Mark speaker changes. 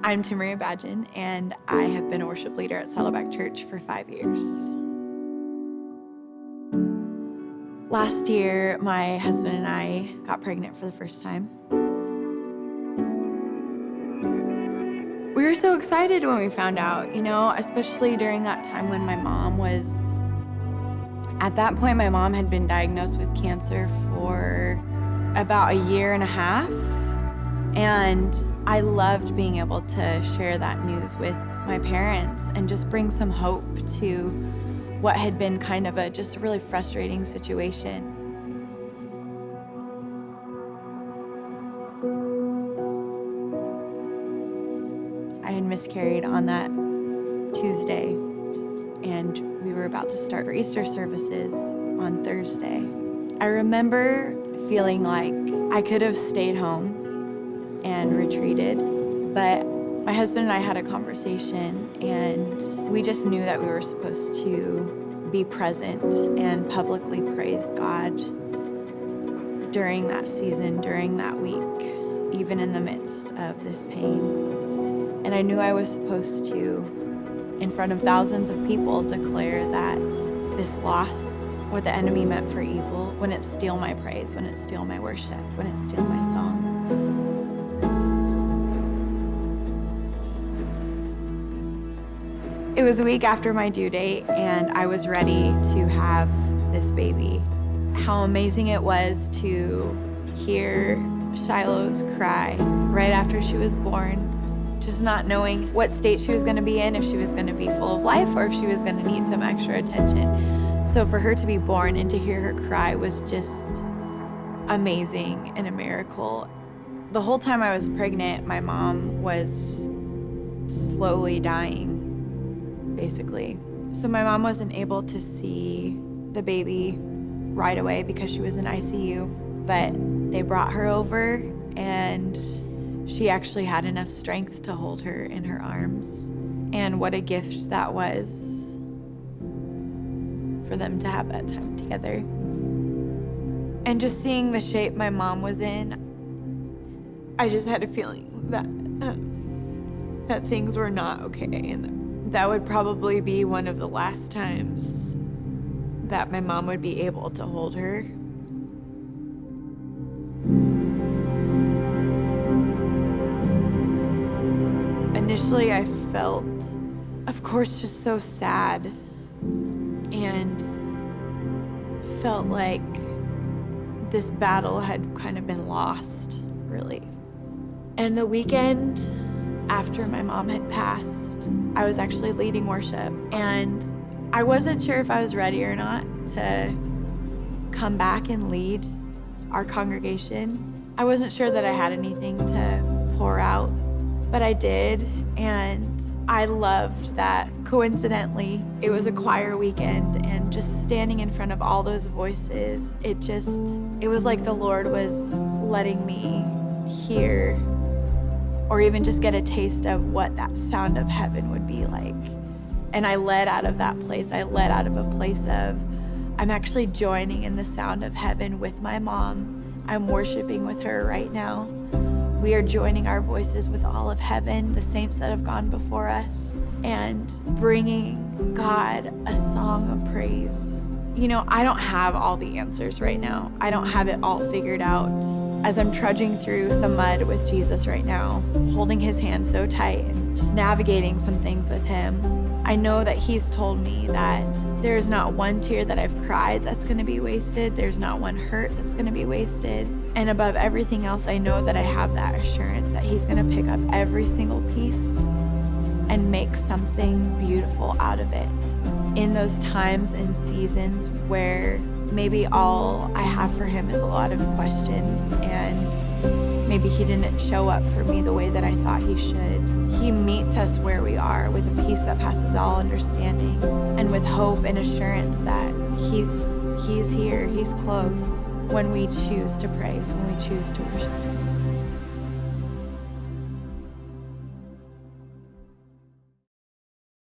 Speaker 1: I'm Temree Abajian, and I have been a worship leader at Saddleback Church for 5 years. Last year, my husband and I got pregnant for the first time. We were so excited when we found out, especially during that time when my mom was, at that point, my mom had been diagnosed with cancer for about a year and a half. And I loved being able to share that news with my parents and just bring some hope to what had been kind of just a really frustrating situation. I had miscarried on that Tuesday, and we were about to start our Easter services on Thursday. I remember feeling like I could have stayed home and retreated, but my husband and I had a conversation, and we just knew that we were supposed to be present and publicly praise God during that season, during that week, even in the midst of this pain. And I knew I was supposed to, in front of thousands of people, declare that this loss, what the enemy meant for evil, wouldn't steal my praise, wouldn't steal my worship, wouldn't steal my song. It was a week after my due date, and I was ready to have this baby. How amazing it was to hear Shiloh's cry right after she was born, just not knowing what state she was going to be in, if she was going to be full of life or if she was going to need some extra attention. So for her to be born and to hear her cry was just amazing and a miracle. The whole time I was pregnant, my mom was slowly dying, basically. So my mom wasn't able to see the baby right away because she was in ICU, but they brought her over, and she actually had enough strength to hold her in her arms. And what a gift that was for them to have that time together. And just seeing the shape my mom was in, I just had a feeling that things were not okay, and that would probably be one of the last times that my mom would be able to hold her. Initially, I felt, of course, just so sad and felt like this battle had kind of been lost, really. And the weekend after my mom had passed, I was actually leading worship, and I wasn't sure if I was ready or not to come back and lead our congregation. I wasn't sure that I had anything to pour out, but I did, and I loved that. Coincidentally, it was a choir weekend, and just standing in front of all those voices, it was like the Lord was letting me hear or even just get a taste of what that sound of heaven would be like. And I led out of that place. I led out of a place of, I'm actually joining in the sound of heaven with my mom. I'm worshiping with her right now. We are joining our voices with all of heaven, the saints that have gone before us, and bringing God a song of praise. I don't have all the answers right now. I don't have it all figured out. As I'm trudging through some mud with Jesus right now, holding his hand so tight and just navigating some things with him, I know that he's told me that there's not one tear that I've cried that's going to be wasted. There's not one hurt that's going to be wasted. And above everything else, I know that I have that assurance that he's going to pick up every single piece and make something beautiful out of it. In those times and seasons where maybe all I have for him is a lot of questions, and maybe he didn't show up for me the way that I thought he should. He meets us where we are with a peace that passes all understanding, and with hope and assurance that he's here, he's close when we choose to praise, when we choose to worship him.